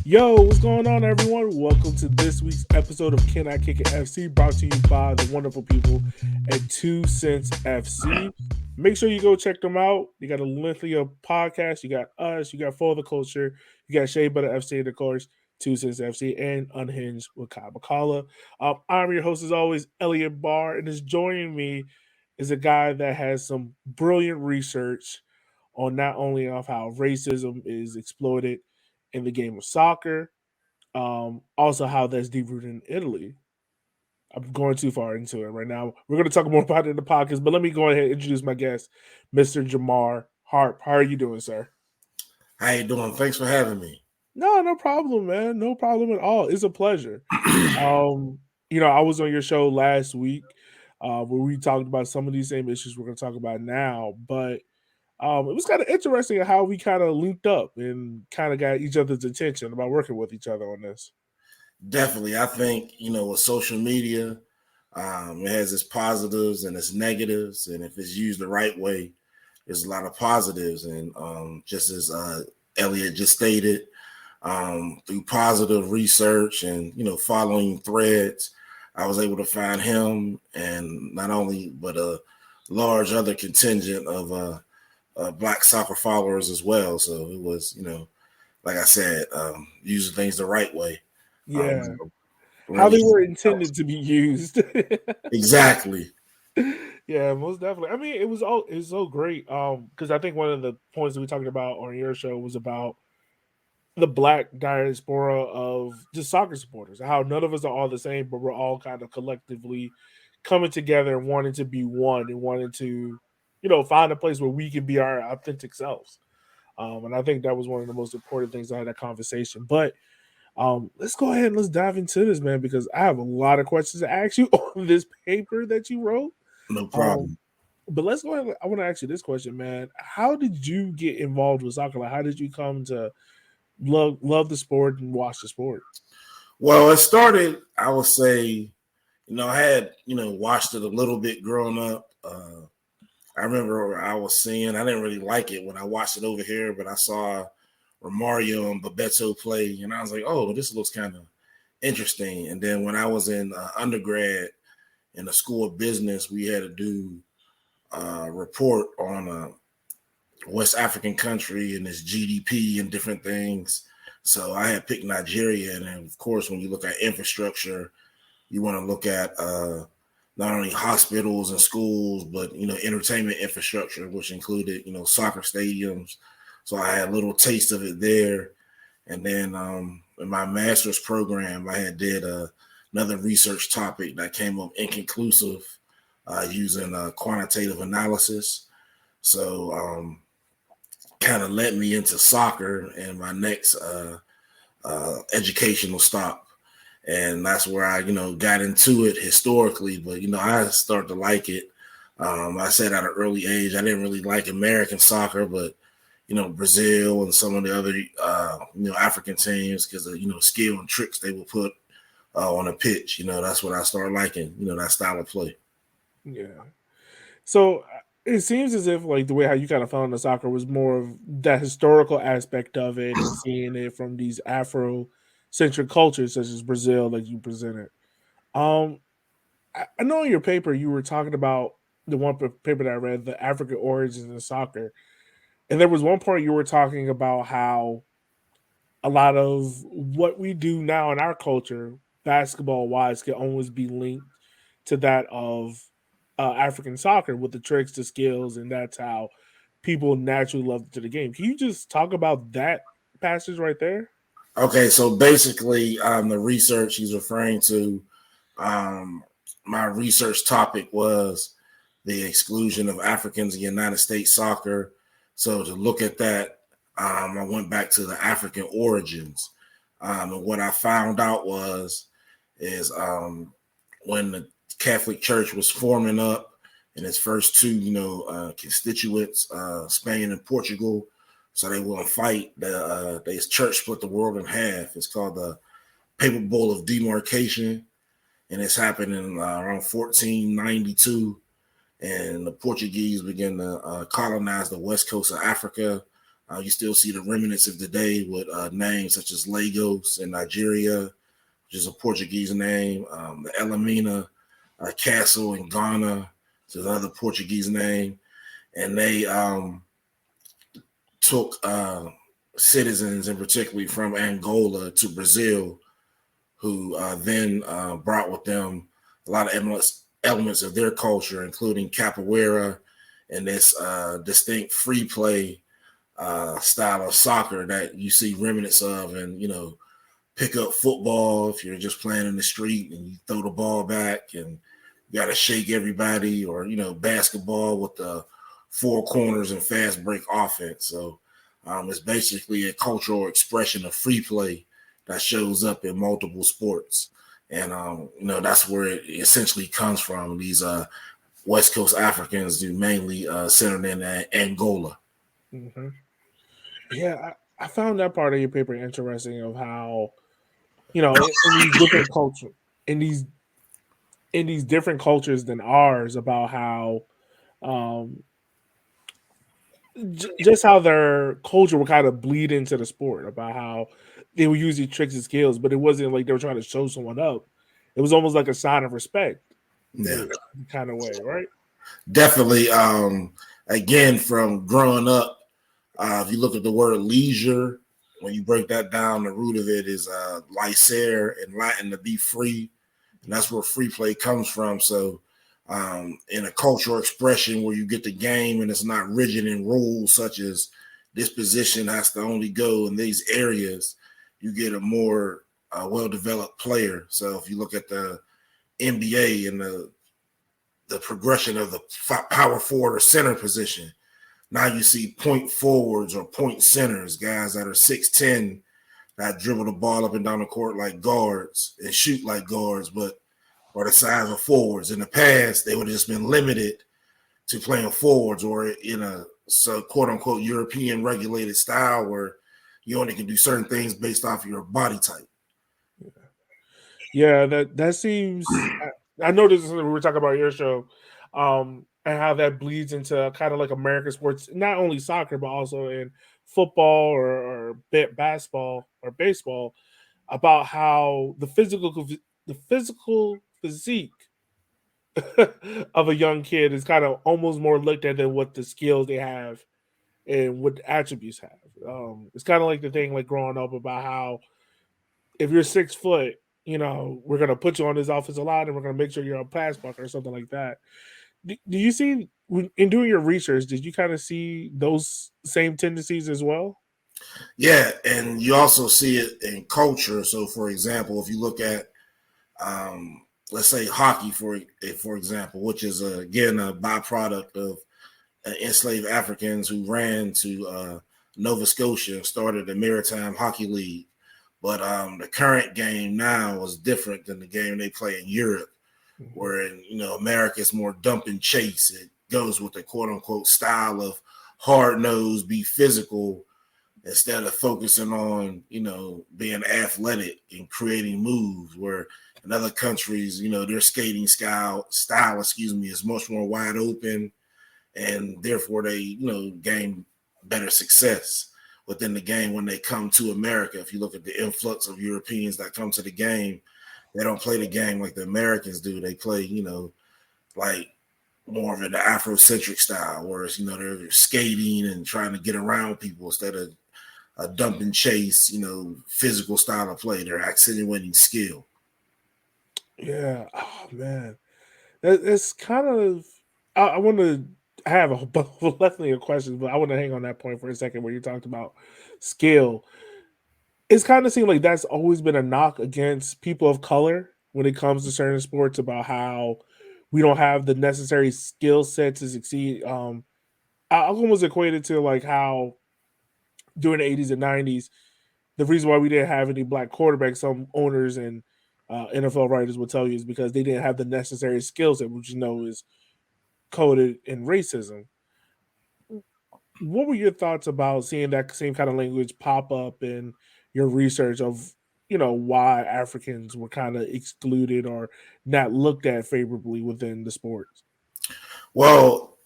Yo, what's going on, everyone? Welcome to this week's episode of Can I Kick It FC, brought to you by the wonderful people at 2 Cents FC. Make sure you go check them out. You got a lengthy podcast. You got us. You got For the Culture. You got Shea Butter FC, and of course, 2 Cents FC and Unhinged with Kai McCullough. I'm your host, as always, Elliot Barr, and is joining me is a guy that has some brilliant research on not only of how racism is exploited in the game of soccer, also how that's deep rooted in Italy. I'm going too far into it right now. We're going to talk more about it in the podcast, but let me go ahead and introduce my guest, Mr. Jamal Harp. How are you doing, sir? How you doing? Thanks for having me. No problem, man. No problem at all. It's a pleasure. Um, I was on your show last week where we talked about some of these same issues we're going to talk about now, but it was kind of interesting how we kind of linked up and kind of got each other's attention about working with each other on this. Definitely. I think, with social media, it has its positives and its negatives. And if it's used the right way, there's a lot of positives. And just as Elliot just stated, through positive research and, following threads, I was able to find him and not only, but a large other contingent of Black soccer followers as well. So it was, like I said, using things the right way. Yeah. How Really they were intended to be used. exactly. Yeah, most definitely. I mean, it's so great. Because I think one of the points that we talked about on your show was about the black diaspora of just soccer supporters. How none of us are all the same, but we're all kind of collectively coming together and wanting to be one and wanting to, find a place where we can be our authentic selves. And I think that was one of the most important things I had that conversation. But let's go ahead and let's dive into this, man, because I have a lot of questions to ask you on this paper that you wrote. No Um, problem. but let's go ahead. I want to ask you this question, man. How did you get involved with soccer? Like, how did you come to love the sport and watch the sport? Well, it started, I would say, I had, watched it a little bit growing up. I remember I was seeing, I didn't really like it when I watched it over here, but I saw Romario and Bebeto play, and I was like, oh, this looks kind of interesting. And then when I was in undergrad in the School of Business, we had to do a report on a West African country and its GDP and different things. So I had picked Nigeria, and of course, when you look at infrastructure, you want to look at not only hospitals and schools, but entertainment infrastructure, which included soccer stadiums. So I had a little taste of it there, and then in my master's program, I had did another research topic that came up inconclusive using quantitative analysis. So kind of led me into soccer and my next educational stop. And that's where I, got into it historically, but, I started to like it. I said at an early age, I didn't really like American soccer, but, Brazil and some of the other, African teams because of, skill and tricks they will put on a pitch. That's what I started liking, that style of play. Yeah. So it seems as if like the way how you kind of fell into soccer was more of that historical aspect of it and seeing it from these Afro-centric cultures such as Brazil that you presented. Um, I know in your paper you were talking about the one paper that I read, the African origins of soccer, and there was one point you were talking about how a lot of what we do now in our culture, basketball wise, can always be linked to that of African soccer with the tricks, the skills, and that's how people naturally love to the game. Can you just talk about that passage right there? Okay, so basically, the research he's referring to, um, my research topic was the exclusion of Africans in United States soccer. So to look at that, I went back to the African origins, and what I found out is when the Catholic Church was forming up in its first two, constituents, Spain and Portugal. So they will fight. The church split the world in half. It's called the Papal Bull of Demarcation, and it's happening around 1492. And the Portuguese began to colonize the west coast of Africa. You still see the remnants of the day with names such as Lagos in Nigeria, which is a Portuguese name. The Elamina Castle in Ghana, which is another Portuguese name. And they took citizens, and particularly from Angola to Brazil, who then brought with them a lot of elements of their culture, including capoeira and this distinct free play style of soccer that you see remnants of, and pick up football if you're just playing in the street and you throw the ball back and you got to shake everybody, or basketball with the four corners and fast break offense. So it's basically a cultural expression of free play that shows up in multiple sports, and that's where it essentially comes from. These West Coast Africans do mainly centered in Angola. Mm-hmm. Yeah, I found that part of your paper interesting of how in these different cultures, in these different cultures than ours, about how um, just how their culture would kind of bleed into the sport, about how they would use these tricks and skills, but it wasn't like they were trying to show someone up. It was almost like a sign of respect, Yeah, kind of way, right? definitely. Again, from growing up, if you look at the word leisure, when you break that down, the root of it is licere in Latin, to be free, and that's where free play comes from. So, in a cultural expression where you get the game and it's not rigid in rules such as this position has to only go in these areas, you get a more well-developed player. So, if you look at the NBA and the progression of the power forward or center position, now you see point forwards or point centers, guys that are 6'10", that dribble the ball up and down the court like guards and shoot like guards, but are the size of forwards. In the past, they would have just been limited to playing forwards or in a quote unquote European regulated style where you only can do certain things based off your body type. Yeah, that seems. I know this is something we were talking about your show, and how that bleeds into kind of like American sports, not only soccer but also in football or basketball or baseball, about how the physical physique of a young kid is kind of almost more looked at than what the skills they have and what the attributes have. It's kind of like the thing like growing up about how if you're 6 foot, we're gonna put you on this offensive line and we're gonna make sure you're a pass blocker or something like that. Do you see in doing your research? Did you kind of see those same tendencies as well? Yeah, and you also see it in culture. So, for example, if you look at let's say hockey, for example, which is again a byproduct of enslaved Africans who ran to Nova Scotia and started the Maritime Hockey League. But the current game now is different than the game they play in Europe, where in America it's more dump and chase. It goes with the quote unquote style of hard nose, be physical, instead of focusing on being athletic and creating moves. Where in other countries, their skating style, is much more wide open, and therefore they gain better success within the game when they come to America. If you look at the influx of Europeans that come to the game, they don't play the game like the Americans do. They play like more of an Afrocentric style, whereas they're skating and trying to get around people instead of a dump and chase physical style of play. They're accentuating skill. Yeah. Oh man, it's kind of. I want to have a definitely a question, but I want to hang on that point for a second where you talked about skill. It's kind of seemed like that's always been a knock against people of color when it comes to certain sports, about how we don't have the necessary skill set to succeed. I almost equated to like how during the 80s and 90s, the reason why we didn't have any black quarterbacks, some owners and NFL writers will tell you, is because they didn't have the necessary skill set, which is coded in racism. What were your thoughts about seeing that same kind of language pop up in your research of why Africans were kind of excluded or not looked at favorably within the sports? Well,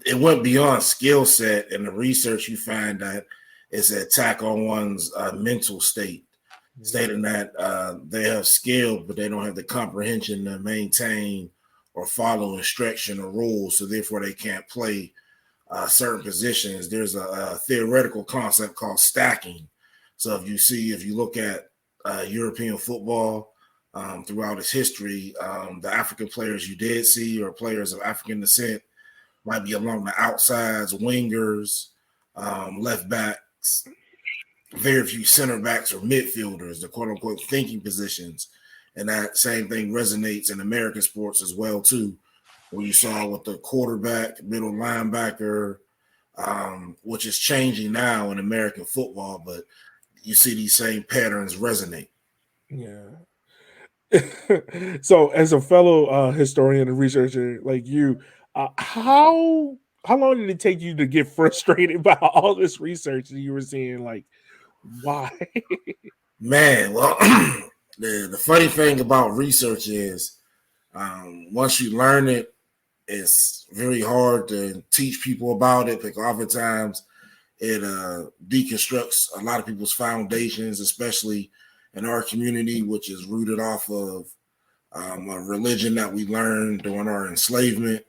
it went beyond skill set. In the research, you find that it's an attack on one's mental state, stating that they have skill, but they don't have the comprehension to maintain or follow instruction or rules, so therefore they can't play certain positions. There's a theoretical concept called stacking. So if you look at European football throughout its history, the African players you did see or players of African descent might be along the outsides, wingers, left backs, very few center backs or midfielders, the quote unquote thinking positions. And that same thing resonates in American sports as well, too, where you saw with the quarterback, middle linebacker, which is changing now in American football, but you see these same patterns resonate. Yeah. So, as a fellow historian and researcher like you, how long did it take you to get frustrated by all this research that you were seeing? Like, why? Man, well, the funny thing about research is once you learn it, it's very hard to teach people about it because oftentimes it deconstructs a lot of people's foundations, especially in our community, which is rooted off of a religion that we learned during our enslavement.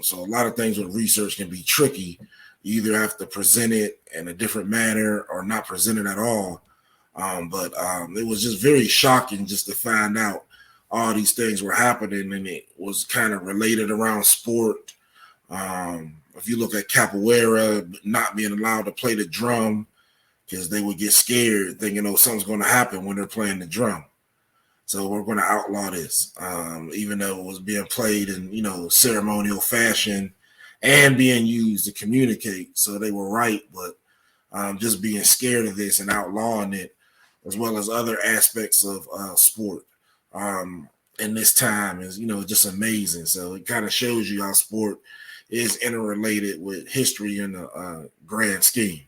So a lot of things with research can be tricky. You either have to present it in a different manner or not present it at all. But it was just very shocking just to find out all these things were happening, and it was kind of related around sport. If you look at capoeira not being allowed to play the drum because they would get scared thinking, oh, something's going to happen when they're playing the drum. So we're going to outlaw this, even though it was being played in, ceremonial fashion and being used to communicate. So they were right, but just being scared of this and outlawing it, as well as other aspects of sport in this time is, just amazing. So it kind of shows you how sport is interrelated with history in the grand scheme.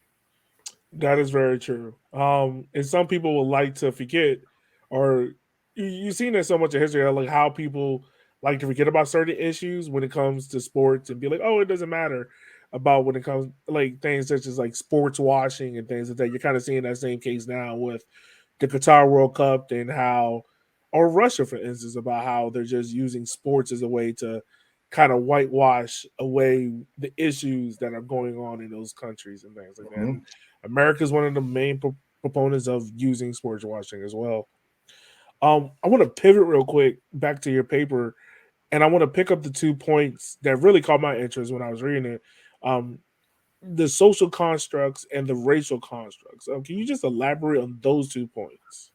That is very true. And some people would like to forget, or you've seen it so much in history, like how people like to forget about certain issues when it comes to sports and be like, oh, it doesn't matter about when it comes like things such as like sports washing and things like that. You're kind of seeing that same case now with the Qatar World Cup and how, or Russia, for instance, about how they're just using sports as a way to kind of whitewash away the issues that are going on in those countries and things like that. Mm-hmm. And America is one of the main proponents of using sports washing as well. I want to pivot real quick back to your paper, and I want to pick up the 2 points that really caught my interest when I was reading it. Um, the social constructs and the racial constructs. Can you just elaborate on those 2 points?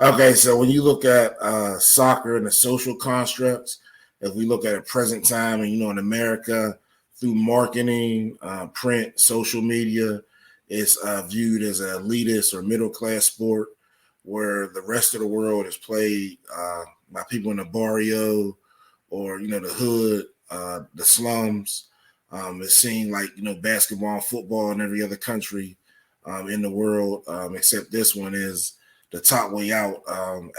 Okay, so when you look at soccer and the social constructs, if we look at a present time, and in America, through marketing, print, social media, it's viewed as an elitist or middle class sport, where the rest of the world is played by people in the barrio or the hood, the slums. It's seen like basketball and football in every other country in the world, except this one is the top way out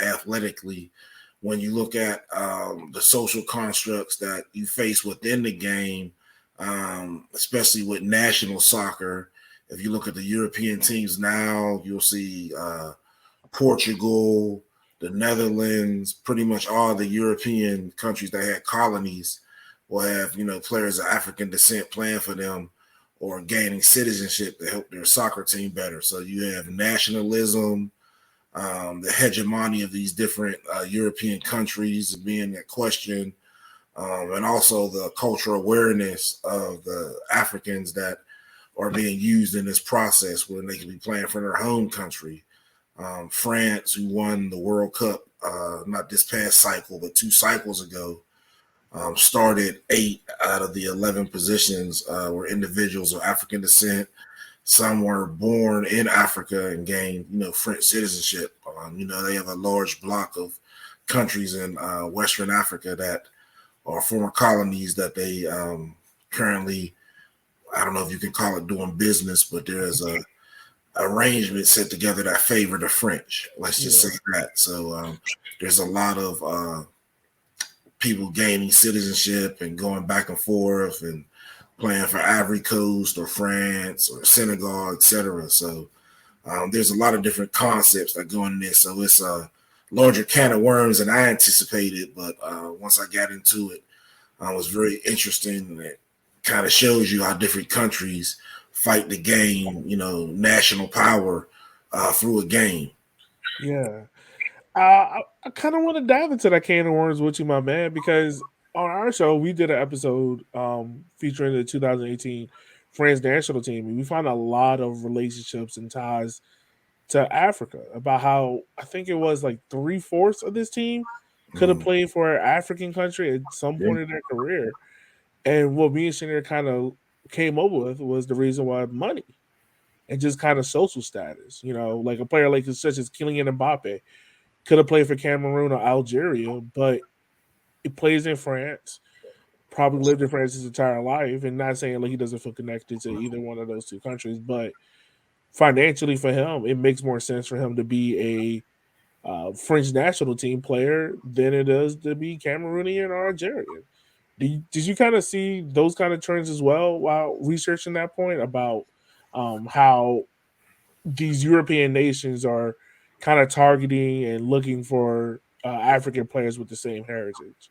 athletically. When you look at the social constructs that you face within the game, especially with national soccer, if you look at the European teams now, you'll see Portugal, the Netherlands, pretty much all the European countries that had colonies will have, players of African descent playing for them or gaining citizenship to help their soccer team better. So you have nationalism, the hegemony of these different European countries being at question, and also the cultural awareness of the Africans that are being used in this process when they can be playing for their home country. France, who won the World Cup, not this past cycle, but 2 cycles ago, started 8 out of the 11 positions were individuals of African descent. Some were born in Africa and gained, French citizenship. They have a large block of countries in Western Africa that are former colonies that they currently, I don't know if you can call it doing business, but there's a arrangement set together that favor the French. Let's just Yeah. say that. So there's a lot of people gaining citizenship and going back and forth, and playing for Ivory Coast or France or Senegal, etc. So there's a lot of different concepts that go in this. So it's a larger can of worms than I anticipated. But once I got into it, it was very interesting. And it kind of shows you how different countries fight to gain, national power through a game. Yeah. I kind of want to dive into that can of worms with you, my man, because on our show we did an episode featuring the 2018 France national team, and we found a lot of relationships and ties to Africa. About how I think it was like 3/4 of this team could have Mm, played for an African country at some yeah, point in their career, and what me and Shinner kind of came up with was the reason why: money and just kind of social status. Like a player like such as Kylian Mbappe could have played for Cameroon or Algeria, but he plays in France. Probably lived in France his entire life, and not saying like he doesn't feel connected to either one of those two countries, but financially for him, it makes more sense for him to be a French national team player than it does to be Cameroonian or Algerian. Did you kind of see those kind of trends as well while researching that point about how these European nations are kind of targeting and looking for African players with the same heritage?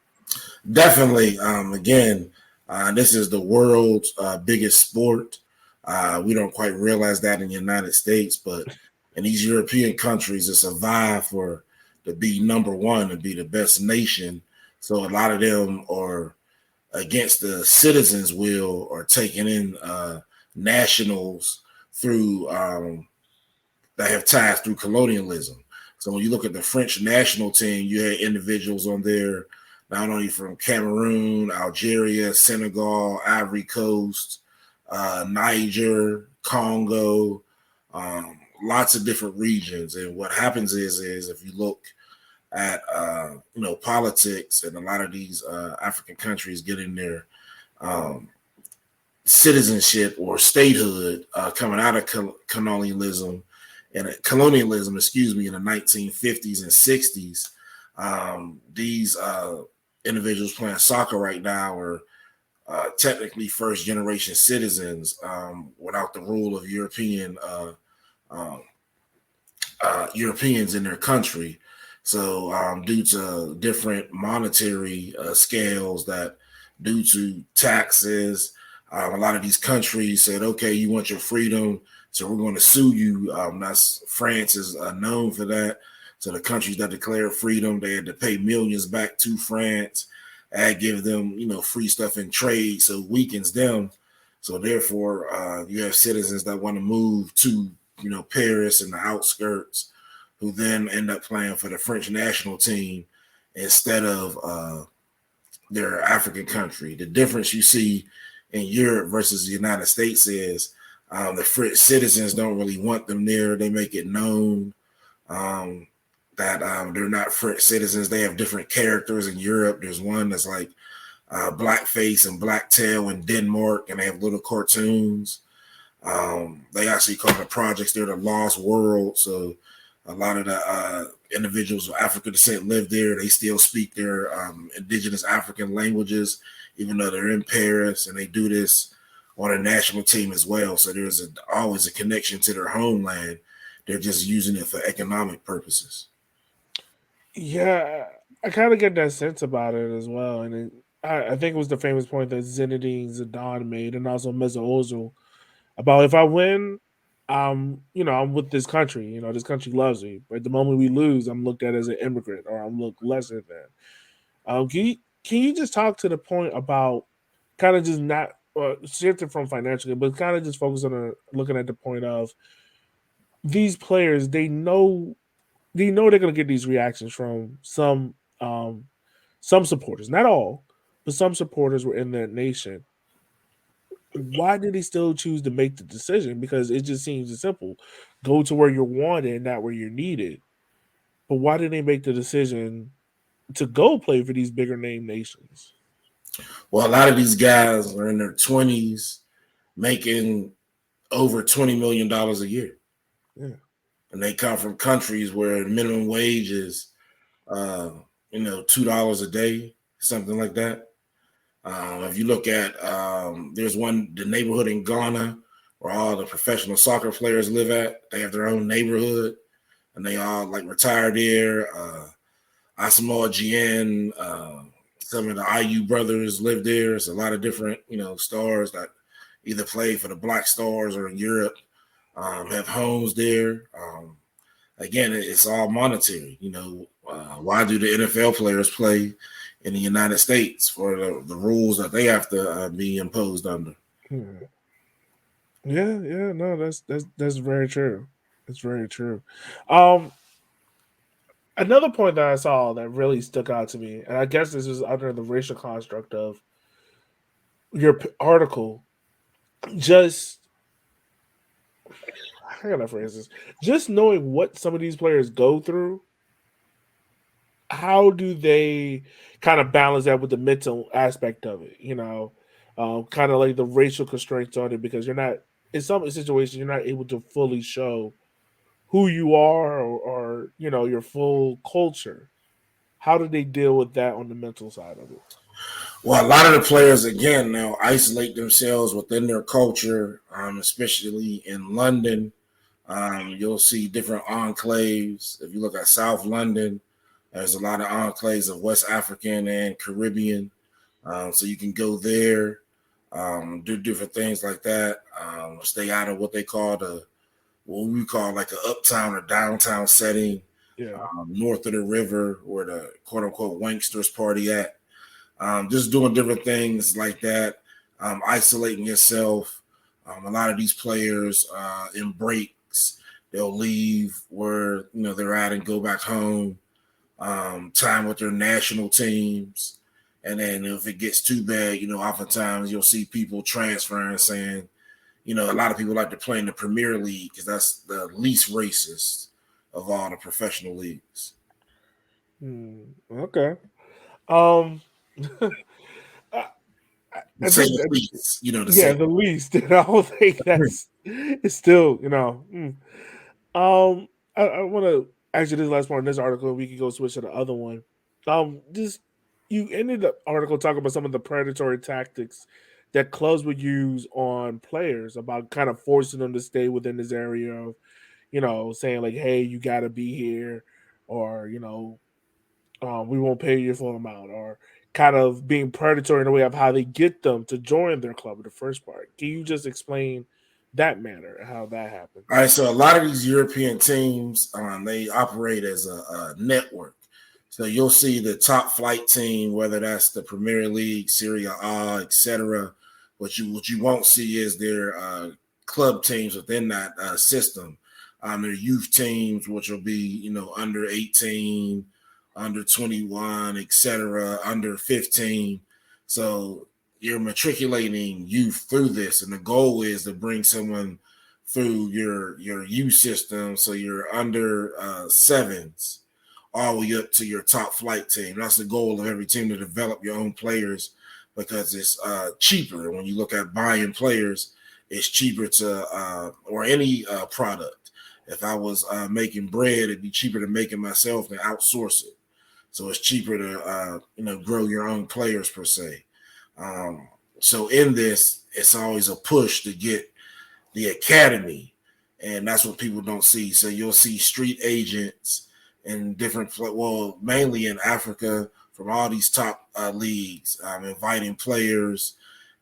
definitely. Again, this is the world's biggest sport. We don't quite realize that in the United States, but in these European countries, it's a vie for to be number one and be the best nation. So a lot of them are against the citizens' will or taking in nationals through that have ties through colonialism. So when you look at the French national team, you had individuals on there not only from Cameroon, Algeria, Senegal, Ivory Coast, Niger, Congo, lots of different regions. And what happens is if you look at politics and a lot of these African countries getting their um, citizenship or statehood coming out of colonialism excuse me, in the 1950s and 60s. These individuals playing soccer right now are technically first generation citizens without the rule of um, Europeans in their country. So, due to different monetary scales, that due to taxes, a lot of these countries said, "Okay, you want your freedom, so we're going to sue you." That's France is known for that. So the countries that declared freedom, they had to pay millions back to France and give them, free stuff in trade, so it weakens them. So therefore, you have citizens that want to move to Paris and the outskirts, who then end up playing for the French national team instead of their African country. The difference you see in Europe versus the United States is the French citizens don't really want them there. They make it known that they're not French citizens. They have different characters in Europe. There's one that's like blackface and blacktail in Denmark, and they have little cartoons. They actually call the projects there the Lost World. So a lot of the individuals of African descent live there. They still speak their indigenous African languages, even though they're in Paris, and they do this on a national team as well. So there's always a connection to their homeland. They're just using it for economic purposes. Yeah, I kind of get that sense about it as well, and I think it was the famous point that Zinedine Zidane made, and also Mesut Ozil, about if I win, I'm with this country. This country loves me. But the moment we lose, I'm looked at as an immigrant, or I'm looked lesser than. Can you just talk to the point about kind of just not shifting from financially, but kind of just focus on looking at the point of these players? They know they're going to get these reactions from some supporters, not all, but some supporters were in their nation. Why did he still choose to make the decision? Because it just seems simple. Go to where you're wanted, not where you're needed. But why did they make the decision to go play for these bigger name nations? Well, a lot of these guys are in their 20s making over $20 million a year. Yeah. And they come from countries where the minimum wage is $2 a day, something like that. If you look at, there's the neighborhood in Ghana where all the professional soccer players live at. They have their own neighborhood, and they all like retire there. Asamoah Gyan, some of the IU brothers live there. There's a lot of different, stars that either play for the Black Stars or in Europe, have homes there. Again, it's all monetary. Why do the NFL players play in the United States for the rules that they have to be imposed under? Hmm. Yeah, no, that's very true. It's very true. Um, Another point that I saw that really stuck out to me, and I guess this is under the racial construct of your article, just how can I phrase this? Just knowing what some of these players go through, how do they kind of balance that with the mental aspect of it? Kind of like the racial constraints on it, because you're not in some situations you're not able to fully show who you are, or your full culture. How do they deal with that on the mental side of it? Well, a lot of the players, again, now isolate themselves within their culture, especially in London. You'll see different enclaves. If you look at South London, there's a lot of enclaves of West African and Caribbean. So you can go there, do different things like that. Stay out of what we call like an uptown or downtown setting, Yeah. north of the river where the quote unquote wanksters party at. Just doing different things like that, isolating yourself. A lot of these players in breaks, they'll leave where they're at and go back home. Time with their national teams, and then if it gets too bad, oftentimes you'll see people transferring, saying, a lot of people like to play in the Premier League because that's the least racist of all the professional leagues. Okay. Um, I, To I say think the that, least, to yeah, say. the least. And I don't think that's it's still, I want to actually this last part in this article. We could go switch to the other one. Just you ended the article talking about some of the predatory tactics that clubs would use on players, about kind of forcing them to stay within this area of, saying like, "Hey, you got to be here," or we won't pay you your full amount, or kind of being predatory in a way of how they get them to join their club in the first part. Can you just explain that matter, how that All happens? right, so a lot of these European teams, they operate as a network. So you'll see the top flight team, whether that's the Premier League, Serie A, etc. What you won't see is their club teams within that system. Their youth teams, which will be under 18, under 21, etc., under 15. So you're matriculating youth through this, and the goal is to bring someone through your youth system, so you're under sevens all the way up to your top flight team. That's the goal of every team, to develop your own players, because it's cheaper. When you look at buying players, it's cheaper to or any product. If I was making bread, it'd be cheaper to make it myself than outsource it. So it's cheaper to grow your own players per se. So in this, it's always a push to get the academy, and that's what people don't see. So you'll see street agents in different, well, mainly in Africa, from all these top leagues, inviting players,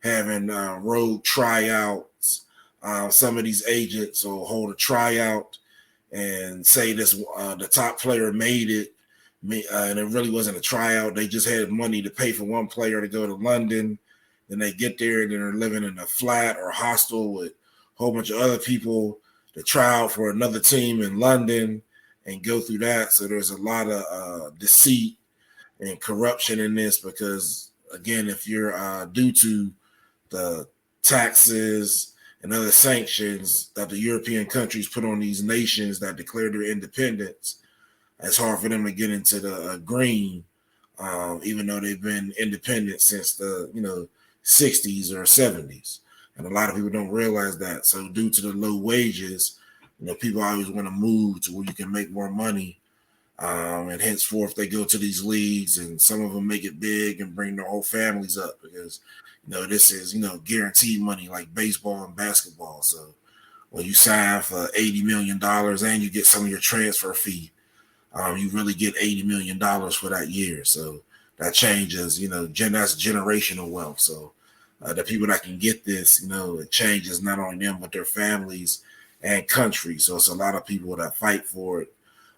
having road tryouts. Some of these agents will hold a tryout and say this the top player made it, and it really wasn't a tryout. They just had money to pay for one player to go to London. Then they get there and they're living in a flat or hostel with whole bunch of other people to try out for another team in London and go through that. So there's a lot of deceit and corruption in this, because again, if you're due to the taxes and other sanctions that the European countries put on these nations that declare their independence, it's hard for them to get into the green, even though they've been independent since the 60s or 70s. And a lot of people don't realize that. So due to the low wages, people always want to move to where you can make more money And henceforth they go to these leagues, and some of them make it big and bring their whole families up because this is guaranteed money like baseball and basketball. So when you sign for $80 million and you get some of your transfer fee, you really get $80 million for that year. So that changes, that's generational wealth. So the people that can get this, it changes not only them but their families and country. So it's a lot of people that fight for it.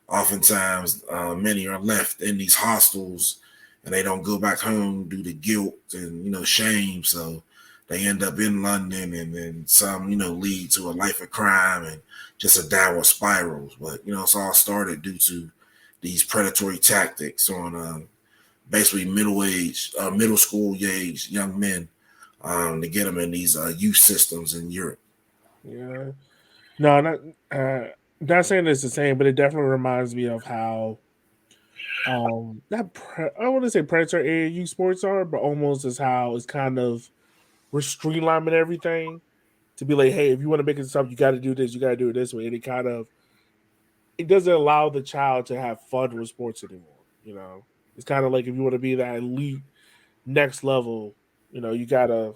Oftentimes, many are left in these hostels and they don't go back home due to guilt and shame. So they end up in London, and then some lead to a life of crime and just a downward spiral. But it's all started due to these predatory tactics on basically middle school age young men to get them in these youth systems in Europe. Yeah. No, not saying it's the same, but it definitely reminds me of how I want to say predatory AAU sports are, but almost as how it's kind of we're streamlining everything to be like, hey, if you want to make it something, you got to do this, you got to do it this way, and it doesn't allow the child to have fun with sports anymore. It's kind of like if you want to be that elite next level, you gotta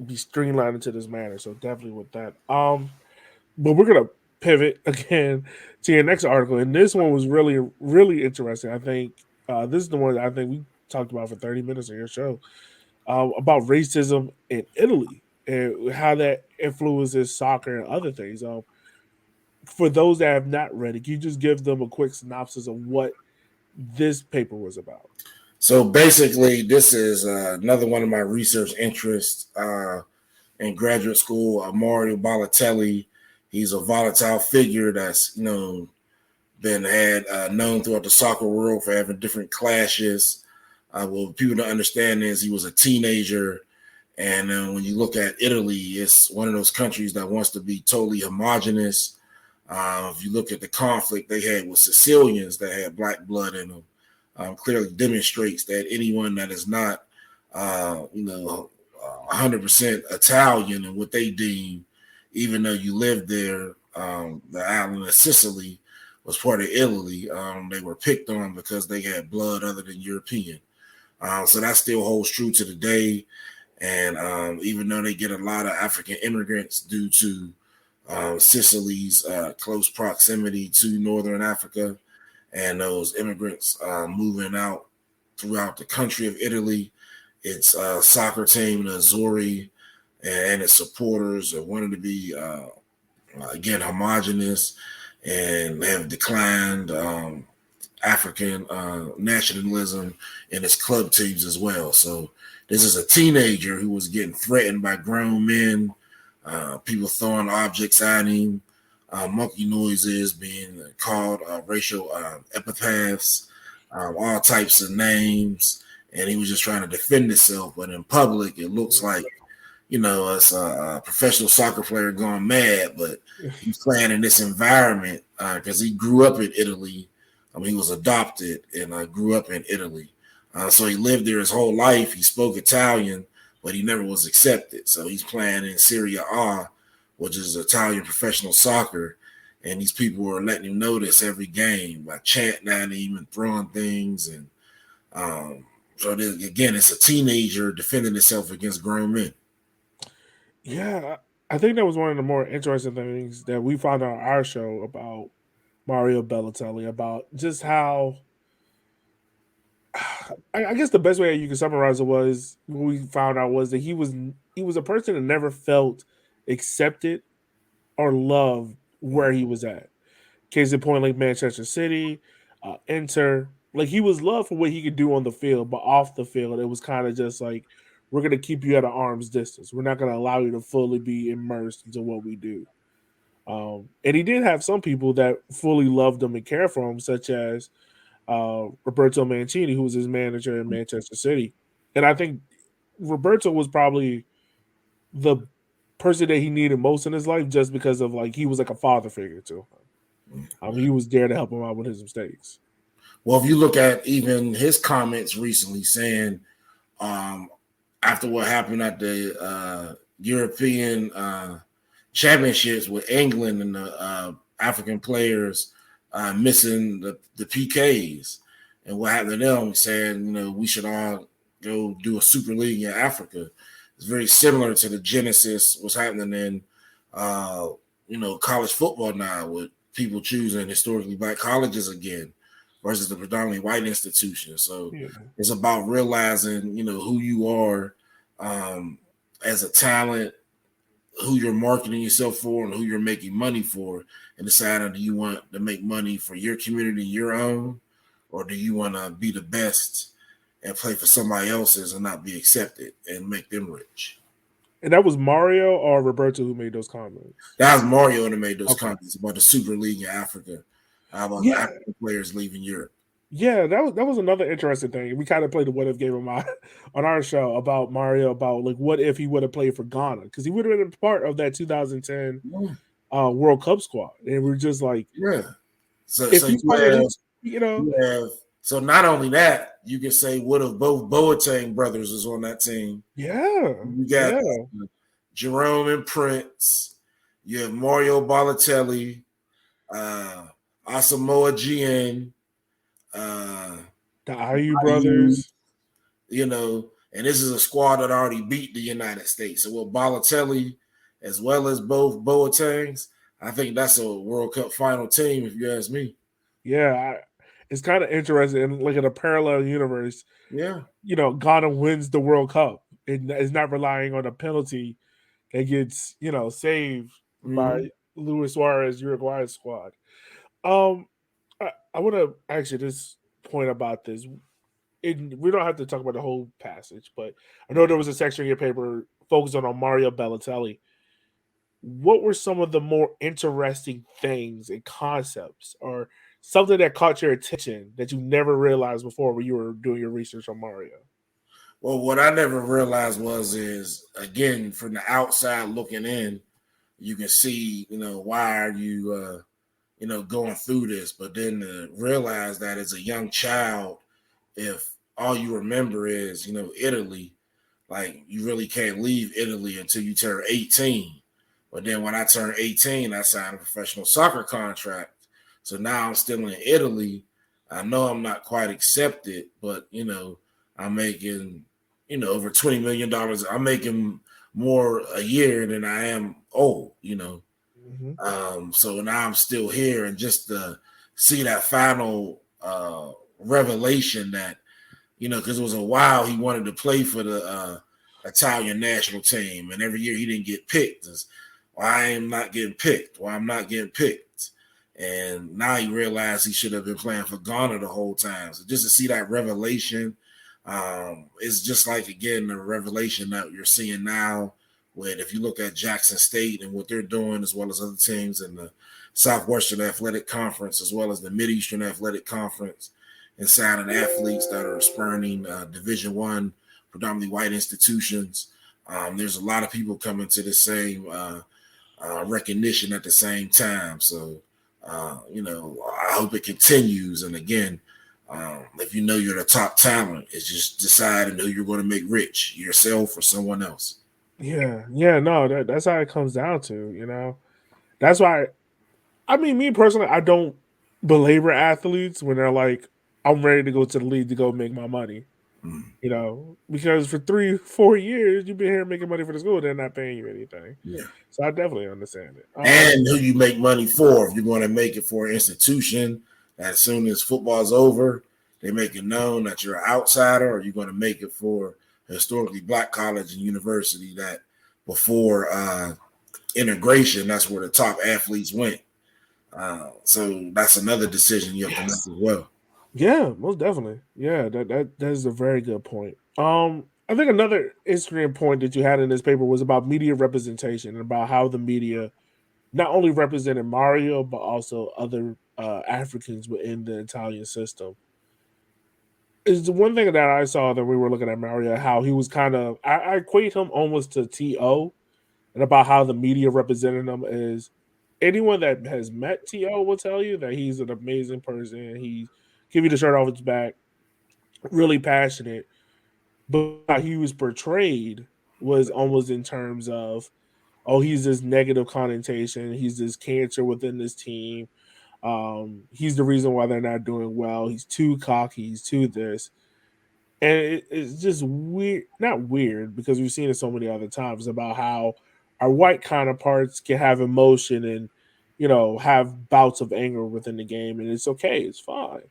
be streamlined into this manner. So definitely with that. But we're gonna pivot again to your next article, and this one was really, really interesting. I think this is the one that I think we talked about for 30 minutes on your show about racism in Italy and how that influences soccer and other things. For those that have not read it, can you just give them a quick synopsis of what this paper was about? So basically, this is another one of my research interests in graduate school. Mario Balotelli, he's a volatile figure that's been known throughout the soccer world for having different clashes. Well, people don't understand is he was a teenager, and when you look at Italy, it's one of those countries that wants to be totally homogenous. If you look at the conflict they had with Sicilians that had black blood in them, clearly demonstrates that anyone that is not, 100% Italian and what they deem, even though you lived there, the island of Sicily was part of Italy. They were picked on because they had blood other than European. So that still holds true to today. And even though they get a lot of African immigrants due to Sicily's close proximity to Northern Africa, and those immigrants moving out throughout the country of Italy, its soccer team, the Azzurri, and its supporters wanted to be, again, homogenous and have declined African nationalism in its club teams as well. So this is a teenager who was getting threatened by grown men, people throwing objects at him, monkey noises, being called racial epithets, all types of names, and he was just trying to defend himself. But in public, it looks like it's a professional soccer player gone mad, but he's playing in this environment because he grew up in Italy. He was adopted and grew up in Italy. So he lived there his whole life. He spoke Italian, but he never was accepted. So he's playing in Serie A, which is Italian professional soccer. And these people were letting him know this every game by chanting at him and throwing things. And again, it's a teenager defending himself against grown men. Yeah, I think that was one of the more interesting things that we found on our show about Mario Balotelli, about just how I guess the best way you can summarize it was what we found out was that he was a person that never felt accepted or loved where he was at. Case in point, like Manchester City, Inter, like he was loved for what he could do on the field, but off the field, it was kind of just like we're gonna keep you at an arm's distance. We're not gonna allow you to fully be immersed into what we do. And he did have some people that fully loved him and cared for him, such as Roberto Mancini, who was his manager in Manchester City. And I think Roberto was probably the person that he needed most in his life, just because of like he was like a father figure to him. He was there to help him out with his mistakes. Well, if you look at even his comments recently saying um, after what happened at the European championships with England and the African players missing the PKs. And what happened to them, saying, we should all go do a Super League in Africa. It's very similar to the genesis what's happening in, college football now, with people choosing historically black colleges again versus the predominantly white institutions. So Yeah. it's about realizing, who you are as a talent, who you're marketing yourself for, and who you're making money for, and deciding, do you want to make money for your community, your own, or do you want to be the best and play for somebody else's and not be accepted and make them rich? And that was Mario or Roberto who made those comments? That was Mario that made those Okay. comments about the Super League in Africa, about Yeah. African players leaving Europe. Yeah, that was another interesting thing. We kind of played the what if game on our show about Mario, about like what if he would have played for Ghana, because he would have been a part of that 2010 Yeah. World Cup squad, and we're just like, Yeah. So if you you find have it, you know, you have so not only that, you can say what if both Boateng brothers is on that team? yeah, You got yeah, Jerome and Prince. You have Mario Balotelli, uh, Asamoah Gyan, uh, the IU Ayew, brothers, and this is a squad that already beat the United States. So with Balotelli, as well as both Boatengs, I think that's a World Cup final team, if you ask me. yeah, it's kind of interesting. And like in a parallel universe, Yeah. Ghana wins the World Cup and is not relying on a penalty that gets saved by Mm-hmm. Luis Suarez Uruguay squad. Um, I want to actually just point about this. We don't have to talk about the whole passage, but I know there was a section in your paper focused on Mario Balotelli. What were some of the more interesting things and concepts, or something that caught your attention that you never realized before when you were doing your research on Mario? Well, what I never realized is again, from the outside looking in, you can see, why are you going through this, but then to realize that as a young child, if all you remember is, Italy, like you really can't leave Italy until you turn 18. But then when I turned 18, I signed a professional soccer contract. So now I'm still in Italy. I know I'm not quite accepted, but I'm making, over $20 million. I'm making more a year than I am old. Hmm. So now I'm still here, and just to see that final revelation that, because it was a while he wanted to play for the Italian national team, and every year he didn't get picked. Why I am not getting picked? Why I'm not getting picked? And now he realized he should have been playing for Ghana the whole time. So just to see that revelation, it's just like, again, the revelation that you're seeing now. When if you look at Jackson State and what they're doing, as well as other teams in the Southwestern Athletic Conference, as well as the Mideastern Athletic Conference, and signing athletes that are spurning Division One, predominantly white institutions. There's a lot of people coming to the same recognition at the same time. So, I hope it continues. And again, if you know you're the top talent, it's just deciding who you're going to make rich, yourself or someone else. Yeah, yeah, no, that's how it comes down to. That's why, I mean, me personally, I don't belabor athletes when they're like, I'm ready to go to the league to go make my money. Mm. Because for 3, 4 years you've been here making money for the school, they're not paying you anything. Yeah. So I definitely understand it. And who you make money for. If you're going to make it for an institution, as soon as football's over, they make it known that you're an outsider, or you're going to make it for a historically black college and university that before integration, that's where the top athletes went. So that's another decision you have to make as well. Yeah, most definitely. Yeah, that is a very good point. I think another interesting point that you had in this paper was about media representation and about how the media not only represented Mario but also other Africans within the Italian system. Is the one thing that I saw that we were looking at Mario, how he was kind of, I equate him almost to To, and about how the media represented him is, anyone that has met To will tell you that he's an amazing person. He give you the shirt off his back, really passionate, but how he was portrayed was almost in terms of, oh, he's this negative connotation, he's this cancer within this team. He's the reason why they're not doing well. He's too cocky. He's too this, and it's just weird. Not weird because we've seen it so many other times about how our white counterparts can have emotion and have bouts of anger within the game, and it's okay. It's fine.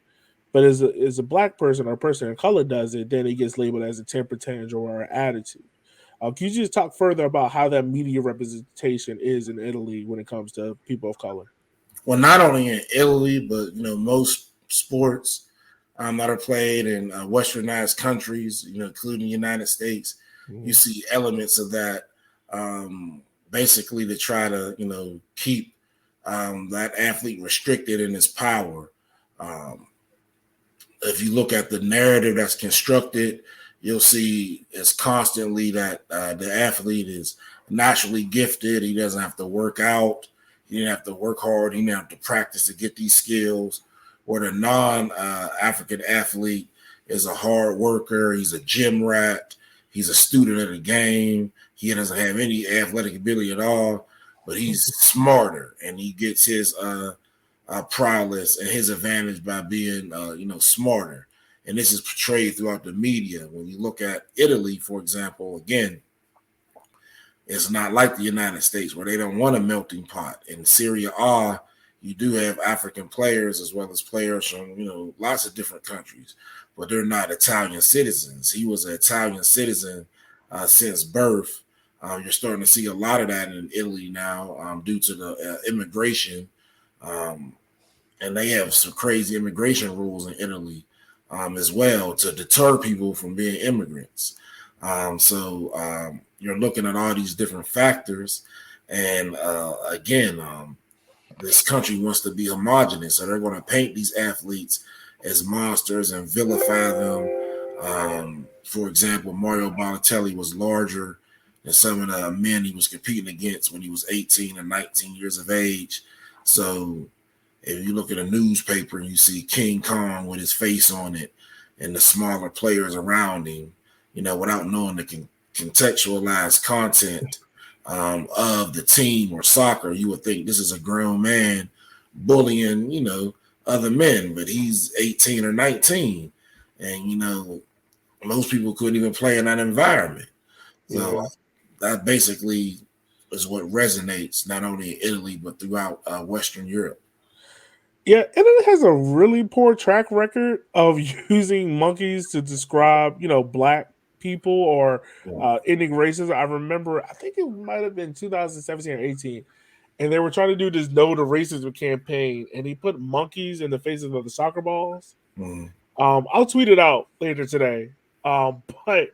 But as a black person or a person of color does it, then it gets labeled as a temper tantrum or an attitude. Can you just talk further about how that media representation is in Italy when it comes to people of color? Well, not only in Italy, but most sports that are played in westernized countries, including the United States, you Mhm. see elements of that, basically to try to keep that athlete restricted in his power. Um, if you look at the narrative that's constructed, you'll see it's constantly that the athlete is naturally gifted. He doesn't have to work out. He didn't have to work hard. He didn't have to practice to get these skills. Or the non-African athlete is a hard worker. He's a gym rat. He's a student of the game. He doesn't have any athletic ability at all, but he's smarter and he gets his prowess and his advantage by being, smarter. And this is portrayed throughout the media. When you look at Italy, for example, again, it's not like the United States where they don't want a melting pot. In Syria A, you do have African players as well as players from, lots of different countries, but they're not Italian citizens. He was an Italian citizen since birth. You're starting to see a lot of that in Italy now due to the immigration. Um, and they have some crazy immigration rules in Italy as well to deter people from being immigrants. So you're looking at all these different factors, and again, this country wants to be homogenous, so they're going to paint these athletes as monsters and vilify them. For example, Mario Balotelli was larger than some of the men he was competing against when he was 18 and 19 years of age. So if you look at a newspaper and you see King Kong with his face on it and the smaller players around him, without knowing the contextualized content of the team or soccer, you would think this is a grown man bullying, other men, but he's 18 or 19. And, most people couldn't even play in that environment. So Yeah. that basically is what resonates not only in Italy, but throughout Western Europe. Yeah, and it has a really poor track record of using monkeys to describe, black people or ending racism. I remember, I think it might have been 2017 or 18, and they were trying to do this No to Racism campaign, and he put monkeys in the faces of the soccer balls. Mm. I'll tweet it out later today. But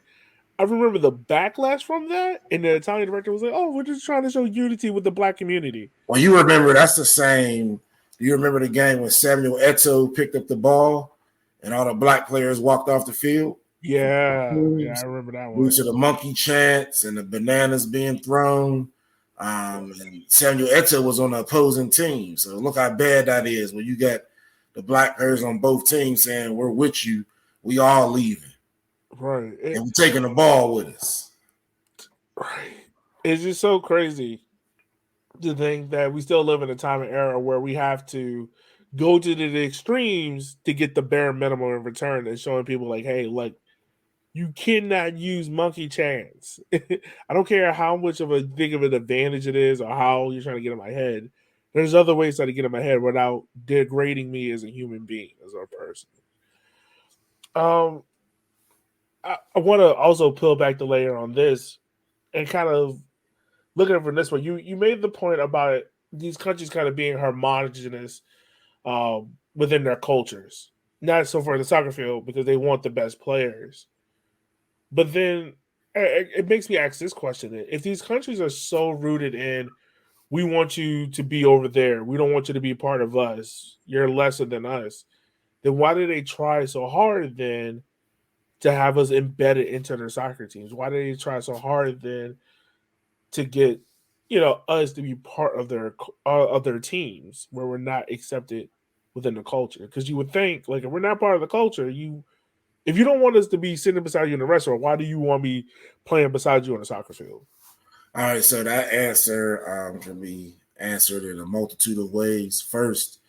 I remember the backlash from that, and the Italian director was like, "Oh, we're just trying to show unity with the black community." Well, you remember that's the same. You remember the game when Samuel Eto'o picked up the ball and all the black players walked off the field from Yeah, yeah, I teams remember that due one. to the monkey chants and the bananas being thrown. And Samuel Eto'o was on the opposing team. So look how bad that is when you got the black players on both teams saying, "We're with you. We all leaving. Right. And we're taking the ball with us." Right. It's just so crazy to think that we still live in a time and era where we have to go to the extremes to get the bare minimum in return and showing people like, hey, like you cannot use monkey chance. I don't care how much of a big of an advantage it is or how you're trying to get in my head. There's other ways to get in my head without degrading me as a human being, as a person. Um, I want to also peel back the layer on this and kind of look at it from this way. You made the point about it, these countries kind of being homogenous within their cultures. Not so far in the soccer field because they want the best players. But then it makes me ask this question: if these countries are so rooted in, we want you to be over there, we don't want you to be part of us, you're lesser than us, then why do they try so hard then to have us embedded into their soccer teams? Why do they try so hard then to get us to be part of their teams where we're not accepted within the culture? Because you would think like if we're not part of the culture, if you don't want us to be sitting beside you in the restaurant, why do you want me playing beside you on the soccer field? All right, so that answer can be answered in a multitude of ways. First,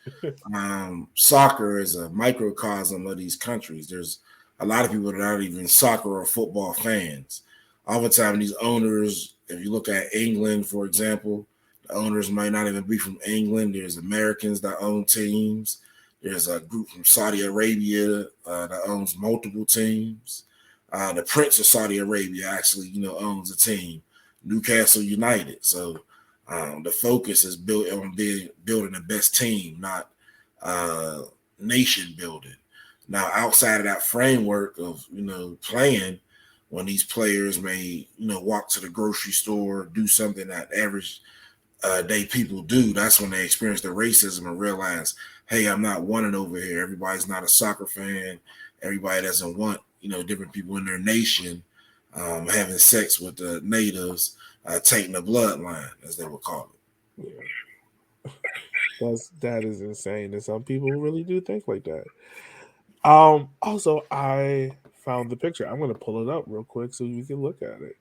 Soccer is a microcosm of these countries. There's a lot of people that aren't even soccer or football fans. All the time, these owners, if you look at England, for example, the owners might not even be from England. There's Americans that own teams. There's a group from Saudi Arabia that owns multiple teams. The Prince of Saudi Arabia actually, owns a team, Newcastle United. So the focus is built on building the best team, not uh, nation building. Now, outside of that framework of playing, when these players may walk to the grocery store, do something that average day people do, that's when they experience the racism and realize, hey, I'm not wanted over here. Everybody's not a soccer fan. Everybody doesn't want different people in their nation having sex with the natives, taking the bloodline, as they would call it. Yeah, that is insane, and some people really do think like that. Also, I found the picture. I'm gonna pull it up real quick so you can look at it.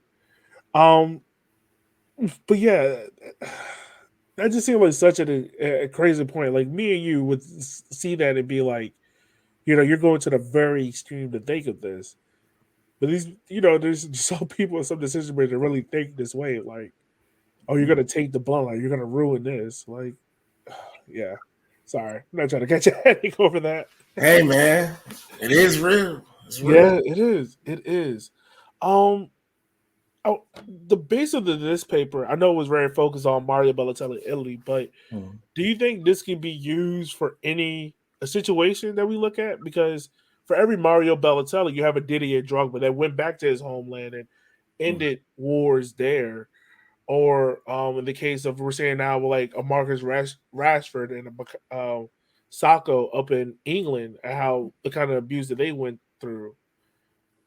Um, but yeah, that just seemed like such a crazy point. Like me and you would see that and be like, you're going to the very extreme to think of this. But these, there's some people in some decision makers that really think this way. Like, oh, you're gonna take the blunt, like you're gonna ruin this. Like, yeah. Sorry, I'm not trying to catch a headache over that. Hey, man, it is real. It's real. Yeah, it is. It is. Um, oh, the base of this paper, I know it was very focused on Mario Balotelli, Italy, but Hmm. do you think this can be used for any a situation that we look at? Because for every Mario Balotelli, you have a Didier Drogba that went back to his homeland and Hmm. ended wars there. Or in the case of we're saying now, like a Marcus Rashford and a Sacco up in England, and how the kind of abuse that they went through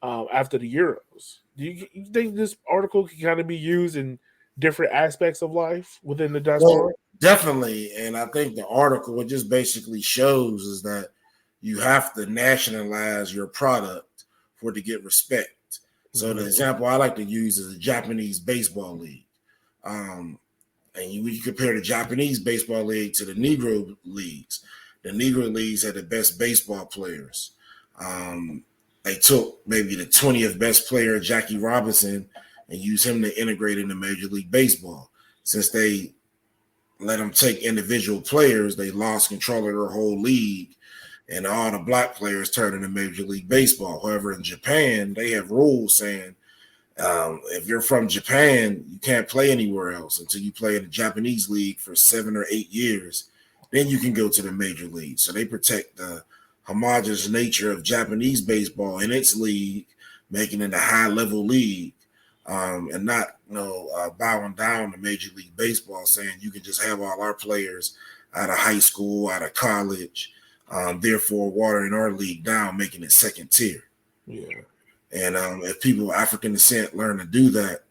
after the Euros. Do you think this article can kind of be used in different aspects of life within the diaspora? Well, definitely. And I think the article, it just basically shows is that you have to nationalize your product for it to get respect. So the Mm-hmm. example I like to use is the Japanese baseball league. Um, and you compare the Japanese baseball league to the Negro leagues. The Negro leagues had the best baseball players. Um, they took maybe the 20th best player, Jackie Robinson, and used him to integrate into Major League Baseball. Since they let them take individual players, they lost control of their whole league, and all the black players turned into Major League Baseball. However, in Japan, they have rules saying if you're from Japan, you can't play anywhere else until you play in the Japanese league for 7 or 8 years. Then you can go to the major league. So they protect the homogenous nature of Japanese baseball in its league, making it a high level league, and not bowing down to Major League Baseball, saying you can just have all our players out of high school, out of college, therefore watering our league down, making it second tier. Yeah. And if people of African descent learn to do that,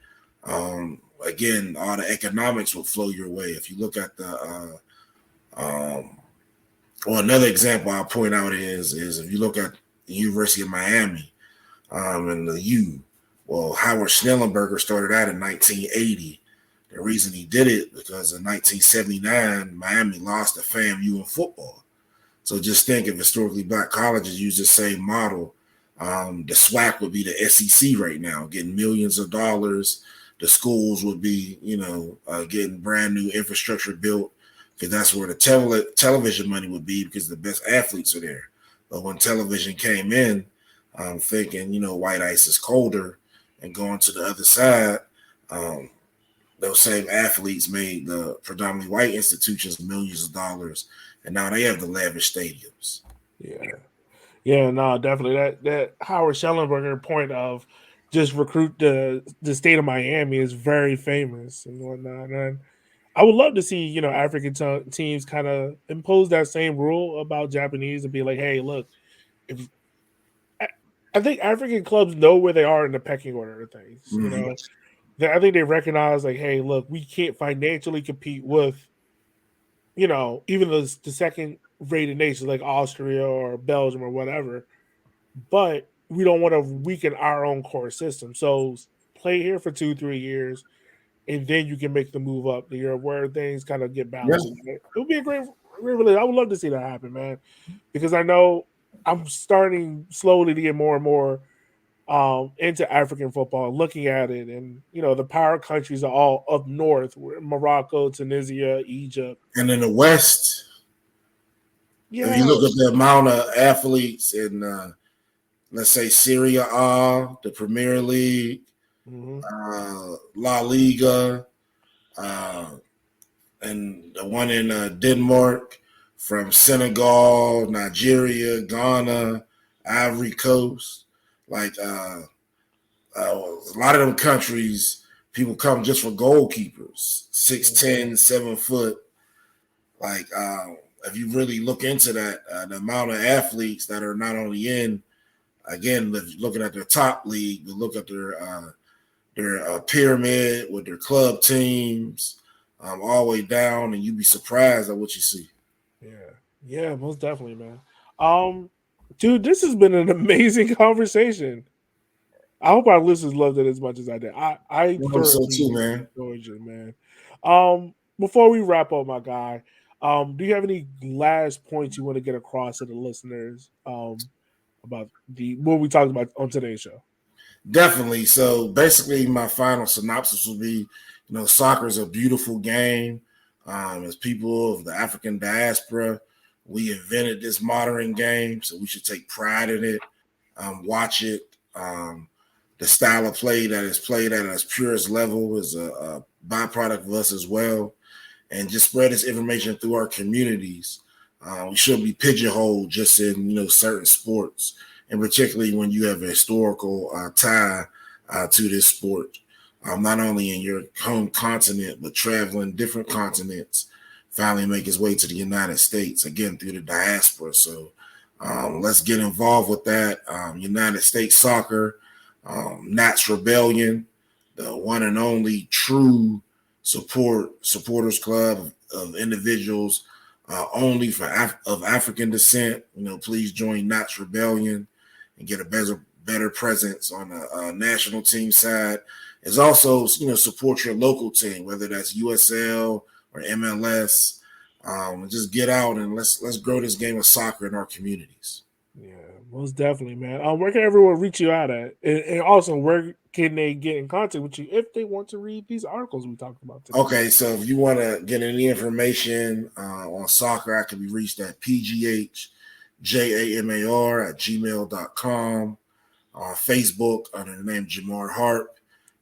again, all the economics will flow your way. If you look at well, another example I'll point out is if you look at the University of Miami and the U, well, Howard Schnellenberger started out in 1980. The reason he did it because in 1979, Miami lost to FAMU in football. So just think if historically black colleges use the same model, the SWAC would be the SEC right now, getting millions of dollars. The schools would be, getting brand new infrastructure built because that's where the television money would be because the best athletes are there. But when television came in, thinking, white ice is colder and going to the other side, um, those same athletes made the predominantly white institutions millions of dollars, and now they have the lavish stadiums. Yeah. Yeah, no, definitely. That Howard Schellenberger point of just recruit the state of Miami is very famous and whatnot. And I would love to see African teams kind of impose that same rule about Japanese and be like, hey, look, if I, I think African clubs know where they are in the pecking order of things. Mhm. I think they recognize like, hey, look, we can't financially compete with even the second rated nations like Austria or Belgium or whatever, but we don't want to weaken our own core system. So play here for 2-3 years, and then you can make the move up to Europe where things kind of get Yeah, balanced. It would be a really, I would love to see that happen, man, because I know I'm starting slowly to get more and more into African football, looking at it, and the power countries are all up north, Morocco, Tunisia, Egypt. And in the West, if you Yeah, look at the amount of athletes in, let's say, Syria, the Premier League, hmm La Liga, uh, and the one in Denmark, from Senegal, Nigeria, Ghana, Ivory Coast, like a lot of them countries, people come just for goalkeepers, 6'10", 7 foot. Like, if you really look into that, the amount of athletes that are not only in, again, looking at their top league, but look at their pyramid with their club teams, all the way down, and you'd be surprised at what you see. yeah, yeah, most definitely, man. Um, Dude, this has been an amazing conversation. I hope our listeners loved it as much as I did. I I hope so thoroughly too, man. enjoyed it, man. Before we wrap up, my guy, do you have any last points you want to get across to the listeners about the what we talked about on today's show? Definitely. So basically, my final synopsis will be, soccer is a beautiful game. As people of the African diaspora, we invented this modern game, so we should take pride in it. Watch it. The style of play that is played at its purest level is a byproduct of us as well, and just spread this information through our communities. We shouldn't be pigeonholed just in certain sports, and particularly when you have a historical tie to this sport. Not only in your home continent, but traveling different continents, finally make his way to the United States again through the diaspora. So let's get involved with that. United States Soccer, Nats Rebellion, the one and only true supporters club of individuals only of African descent. Please join Nats Rebellion and get a better presence on the national team side. Is also support your local team, whether that's USL or MLS. Just get out and let's grow this game of soccer in our communities. Yeah, most definitely, man. Where can everyone reach you out at? And also, where can they get in contact with you if they want to read these articles we talked about today? Okay, so if you want to get any information on soccer, I can be reached at pghjamar at gmail.com, on Facebook under the name Jamal Harp,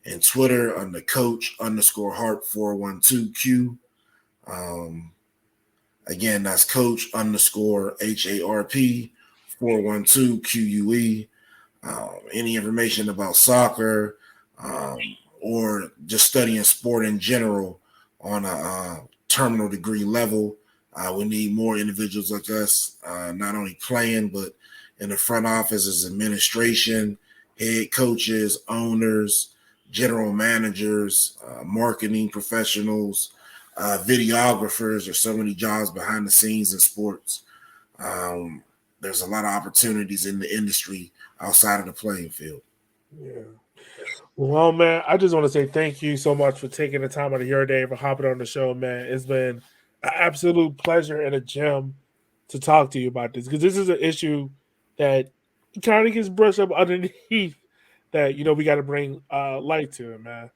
and Twitter under Coach_Harp 412Q. Um, Again, that's Coach_HARP 412QUE. Any information about soccer, um, or just studying sport in general on a terminal degree level. We need more individuals like us, not only playing, but in the front office as administration, head coaches, owners, general managers, marketing professionals, videographers. There's so many jobs behind the scenes in sports. Um, there's a lot of opportunities in the industry outside of the playing field. Yeah. Well, man, I just want to say thank you so much for taking the time out of your day for hopping on the show, man. It's been an absolute pleasure and a gem to talk to you about this because this is an issue that kind of gets brushed up underneath that we got to bring light to it, man.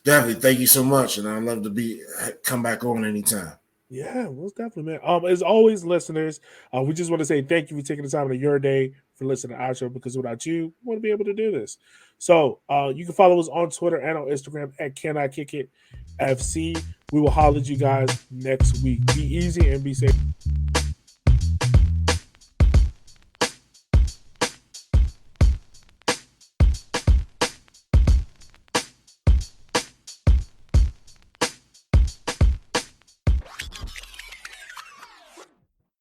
Definitely, thank you so much, and I'd love to come back on anytime. Yeah, most definitely, man. As always, listeners, we just want to say thank you for taking the time out of your day for listening to our show because without you, we wouldn't be able to do this. So you can follow us on Twitter and on Instagram at Can I Kick It FC. We will holler at you guys next week. Be easy and be safe.